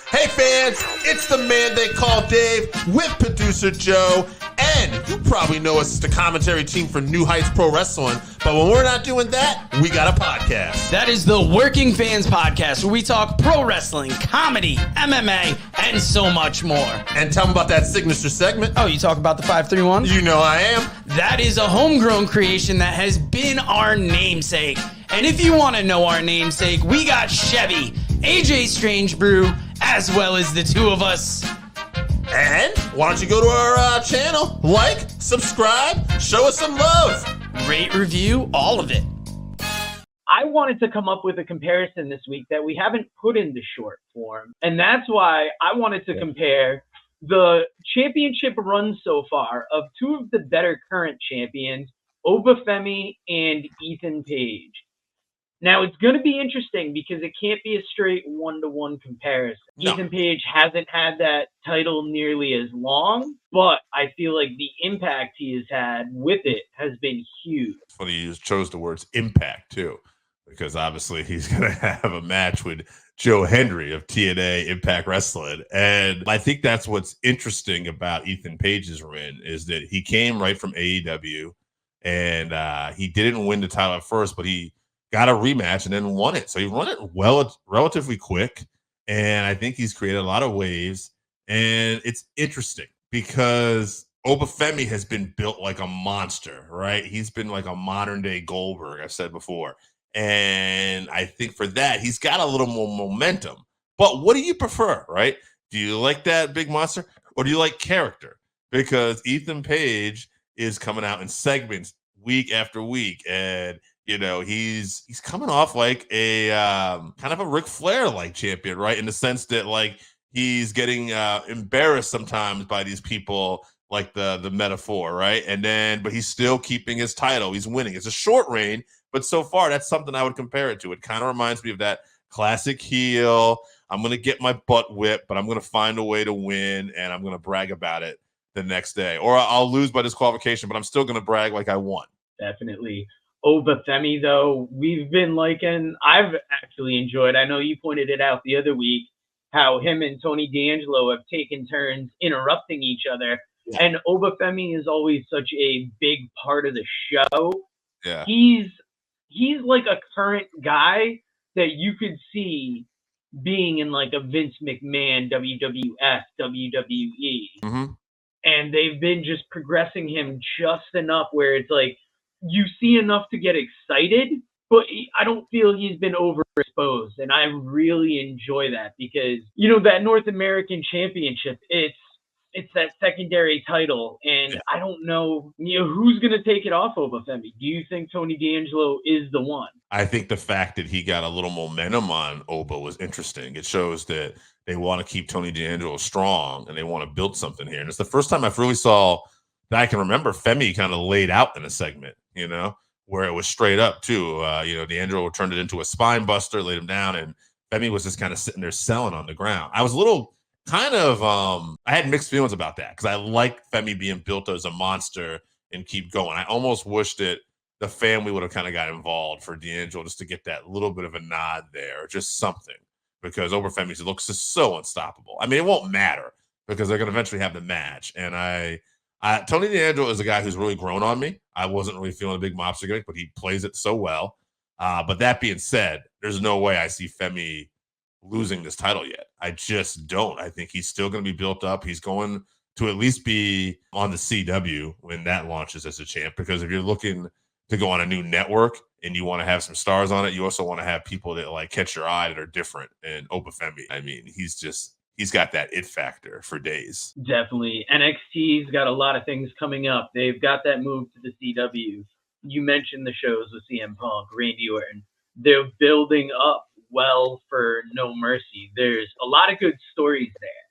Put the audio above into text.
Hey fans, it's the man they call Dave with producer Joe, and you probably know us as the commentary team for New Heights Pro Wrestling, but when we're not doing that, we got a podcast. That is the Working Fans Podcast, where we talk pro wrestling, comedy, MMA, and so much more. And tell them about that signature segment. Oh, you talk about the 531? You know I am. That is a homegrown creation that has been our namesake. And if you want to know our namesake, we got Chevy, AJ Strange Brew, as well as the two of us. And why don't you go to our channel, like, subscribe, show us some love. Rate, review, all of it. I wanted to come up with a comparison this week that we haven't put into short form. And that's why I wanted to compare the championship run so far of two of the better current champions, Oba Femi and Ethan Page. Now, it's going to be interesting because it can't be a straight one-to-one comparison. No. Ethan Page hasn't had that title nearly as long, but I feel like the impact he has had with it has been huge. It's funny you chose the words impact, too, because obviously he's going to have a match with Joe Hendry of TNA Impact Wrestling. And I think that's what's interesting about Ethan Page's win is that he came right from AEW, and he didn't win the title at first, but he got a rematch and then won it. So he won it relatively quick. And I think he's created a lot of waves. And it's interesting because Oba Femi has been built like a monster, right? He's been like a modern day Goldberg, I said before. And I think for that, he's got a little more momentum. But what do you prefer, right? Do you like that big monster or do you like character? Because Ethan Page is coming out in segments week after week, and you know, he's coming off like a kind of a Ric Flair-like champion, right? In the sense that, like, he's getting embarrassed sometimes by these people, like the metaphor, right? But he's still keeping his title. He's winning. It's a short reign, but so far, that's something I would compare it to. It kind of reminds me of that classic heel. I'm going to get my butt whipped, but I'm going to find a way to win, and I'm going to brag about it the next day. Or I'll lose by disqualification, but I'm still going to brag like I won. Definitely. Oba Femi, though, we've been liking, I've actually enjoyed, I know you pointed it out the other week, how him and Tony D'Angelo have taken turns interrupting each other. Yeah. And Oba Femi is always such a big part of the show. Yeah. He's like a current guy that you could see being in like a Vince McMahon, WWF, WWE. Mm-hmm. And they've been just progressing him just enough where it's like, you see enough to get excited, but I don't feel he's been overexposed. And I really enjoy that because, you know, that North American Championship, it's that secondary title. And I don't know, who's going to take it off Oba Femi. Do you think Tony D'Angelo is the one? I think the fact that he got a little momentum on Oba was interesting. It shows that they want to keep Tony D'Angelo strong and they want to build something here. And it's the first time I've really saw that I can remember Femi kind of laid out in a segment, you know, where it was straight up too. D'Angelo turned it into a spine buster, laid him down, and Femi was just kind of sitting there selling on the ground. I was a little kind of, I had mixed feelings about that because I like Femi being built as a monster and keep going. I almost wished that the family would have kind of got involved for D'Angelo just to get that little bit of a nod there, or just something, because Oba Femi looks just so unstoppable. I mean, it won't matter because they're going to eventually have the match. And Tony D'Angelo is a guy who's really grown on me. I wasn't really feeling a big mobster gimmick, but he plays it so well. But that being said, there's no way I see Femi losing this title yet. I just don't. I think he's still going to be built up. He's going to at least be on the CW when that launches as a champ, because if you're looking to go on a new network and you want to have some stars on it, you also want to have people that like catch your eye that are different. And Oba Femi, I mean, he's got that it factor for days. Definitely. NXT's got a lot of things coming up. They've got that move to the CW. You mentioned the shows with CM Punk, Randy Orton. They're building up well for No Mercy. There's a lot of good stories there.